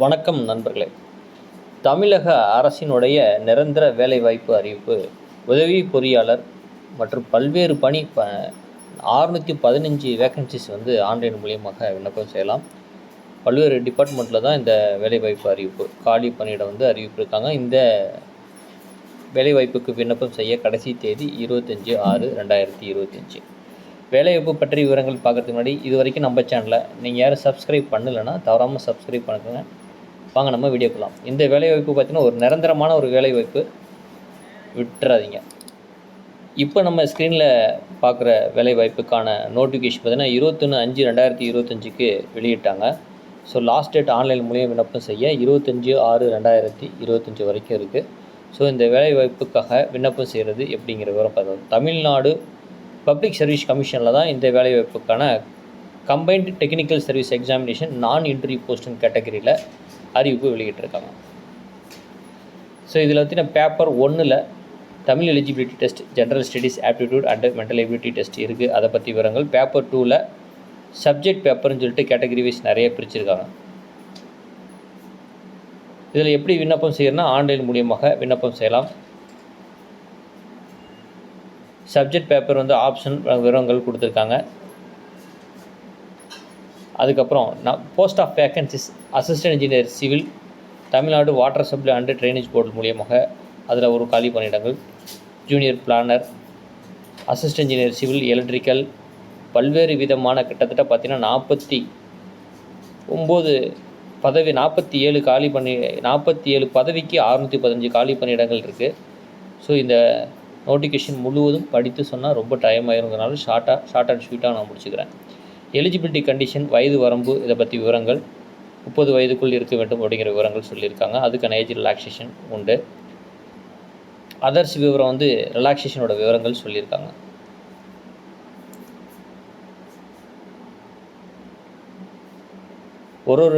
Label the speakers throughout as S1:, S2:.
S1: வணக்கம் நண்பர்களே. தமிழக அரசினுடைய நிரந்தர வேலைவாய்ப்பு அறிவிப்பு. உதவி பொறியாளர் மற்றும் பல்வேறு பணி 615 வேக்கன்சிஸ் வந்து ஆன்லைன் மூலியமாக விண்ணப்பம் செய்யலாம். பல்வேறு டிபார்ட்மெண்ட்டில் தான் இந்த வேலைவாய்ப்பு அறிவிப்பு, காலி பணியிடம் வந்து அறிவிப்பிருக்காங்க. இந்த வேலைவாய்ப்புக்கு விண்ணப்பம் செய்ய கடைசி தேதி 25/6/2025. வேலைவாய்ப்பு பற்றிய விவரங்கள் பார்க்குறதுக்கு முன்னாடி இது வரைக்கும் நம்ம சேனலை நீங்கள் யாரும் சப்ஸ்கிரைப் பண்ணலைன்னா தவறாமல் சப்ஸ்கிரைப் பண்ணுங்க. வாங்க நம்ம வீடியோ போகலாம். இந்த வேலைவாய்ப்பு பார்த்திங்கன்னா ஒரு நிரந்தரமான ஒரு வேலைவாய்ப்பு, விட்டுறாதீங்க. இப்போ நம்ம ஸ்க்ரீனில் பார்க்குற வேலைவாய்ப்புக்கான நோட்டிஃபிகேஷன் பார்த்திங்கன்னா 21/5/2025க்கு வெளியிட்டாங்க. ஸோ லாஸ்ட் டேட் ஆன்லைன் மூலியம் விண்ணப்பம் செய்ய 25/6/2025 வரைக்கும் இருக்குது. ஸோ இந்த வேலைவாய்ப்புக்காக விண்ணப்பம் செய்கிறது எப்படிங்கிற விவரம் பார்த்தோம். தமிழ்நாடு பப்ளிக் சர்வீஸ் கமிஷனில் தான் இந்த வேலைவாய்ப்புக்கான கம்பைன்டு டெக்னிக்கல் சர்வீஸ் எக்ஸாமினேஷன் நான் இன்டர்வியூ போஸ்டிங் கேட்டகரியில் அறிவிப்பு வெளியிட்டிருக்காங்க. ஸோ இதில் பார்த்தீங்கன்னா பேப்பர் 1ல் Tamil eligibility test, general studies, aptitude and mental ability test இருக்குது. அதை பற்றி விவரங்கள். பேப்பர் 2ல் சப்ஜெக்ட் பேப்பர்னு சொல்லிட்டு கேட்டகரி வைஸ் நிறைய பிரிச்சிருக்காங்க. இதில் எப்படி விண்ணப்பம் செய்யணும்னா ஆன்லைன் மூலியமாக விண்ணப்பம் செய்யலாம். சப்ஜெக்ட் பேப்பர் வந்து ஆப்ஷன் விவரங்கள் கொடுத்துருக்காங்க. அதுக்கப்புறம் post of vacancies assistant engineer civil, Tamil Nadu water supply and drainage board மூலியமாக அதில் ஒரு காலி பணியிடங்கள். Junior planner, assistant engineer civil, electrical, பல்வேறு விதமான கிட்டத்தட்ட பார்த்திங்கன்னா 49 பதவி, 47 பதவிக்கு 615 காலி பணியிடங்கள் இருக்குது. ஸோ இந்த நோட்டிஃபிகேஷன் முழுவதும் படித்து சொன்னால் ரொம்ப டைம் ஆயிருங்கிறனால ஷார்ட் அண்ட் ஸ்வீட்டாக நான் முடிச்சுக்கிறேன். எலிஜிபிலிட்டி கண்டிஷன், வயது வரம்பு, இதை பற்றி விவரங்கள். 30 வயதுக்குள் இருக்க வேண்டும் அப்படிங்கிற விவரங்கள் சொல்லியிருக்காங்க. அதுக்கான ஏஜ் ரிலாக்ஸேஷன் உண்டு. அதர்ஸ் விவரம் வந்து ரிலாக்ஸேஷனோட விவரங்கள் சொல்லியிருக்காங்க. ஒரு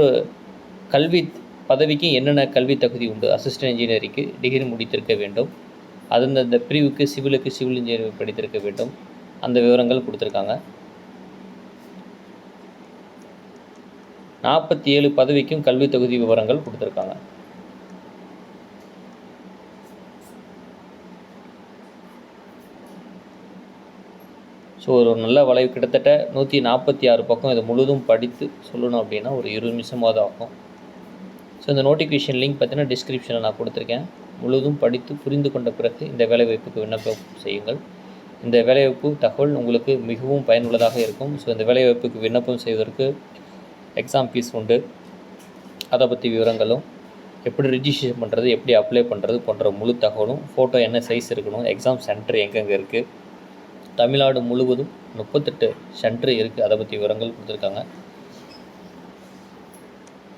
S1: கல்வி பதவிக்கு என்னென்ன கல்வி தகுதி உண்டு. அசிஸ்டன்ட் இன்ஜினியரிங்க்கு டிகிரி முடித்திருக்க வேண்டும். அந்த பிரிவுக்கு சிவிலுக்கு சிவில் இன்ஜினியரிங் படித்திருக்க வேண்டும். அந்த விவரங்கள் கொடுத்துருக்காங்க. 47 பதவிக்கும் கல்வி தகுதி விவரங்கள் கொடுத்துருக்காங்க. ஸோ ஒரு நல்ல வளைவு, கிட்டத்தட்ட 146 பக்கம். இதை முழுதும் படித்து சொல்லணும் அப்படின்னா ஒரு 20 நிமிஷமாவது ஆகும். ஸோ இந்த நோட்டிஃபிகேஷன் லிங்க் பார்த்தீங்கன்னா டிஸ்கிரிப்ஷனில் நான் கொடுத்துருக்கேன். முழுதும் படித்து புரிந்து கொண்ட பிறகு இந்த வேலைவாய்ப்புக்கு விண்ணப்பம் செய்யுங்கள். இந்த வேலைவாய்ப்பு தகவல் உங்களுக்கு மிகவும் பயனுள்ளதாக இருக்கும். ஸோ இந்த வேலைவாய்ப்புக்கு விண்ணப்பம் செய்வதற்கு எக்ஸாம் ஃபீஸ் உண்டு. அதை பற்றி விவரங்களும், எப்படி ரிஜிஸ்ட்ரேஷன் பண்ணுறது, எப்படி அப்ளை பண்ணுறது போன்ற முழு தகவலும், ஃபோட்டோ என்ன சைஸ் இருக்கணும், எக்ஸாம் சென்டர் எங்கெங்கே இருக்குது, தமிழ்நாடு முழுவதும் 38 சென்டர் இருக்குது. அதை பற்றி விவரங்கள் கொடுத்துருக்காங்க.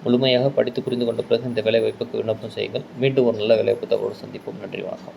S1: முழுமையாக படித்து புரிந்து கொண்ட பிறகு இந்த வேலைவாய்ப்புக்கு விண்ணப்பம் செய்யுங்கள். மீண்டும் ஒரு நல்ல வேலைவாய்ப்பு தகவலோடு சந்திப்போம். நன்றி, வணக்கம்.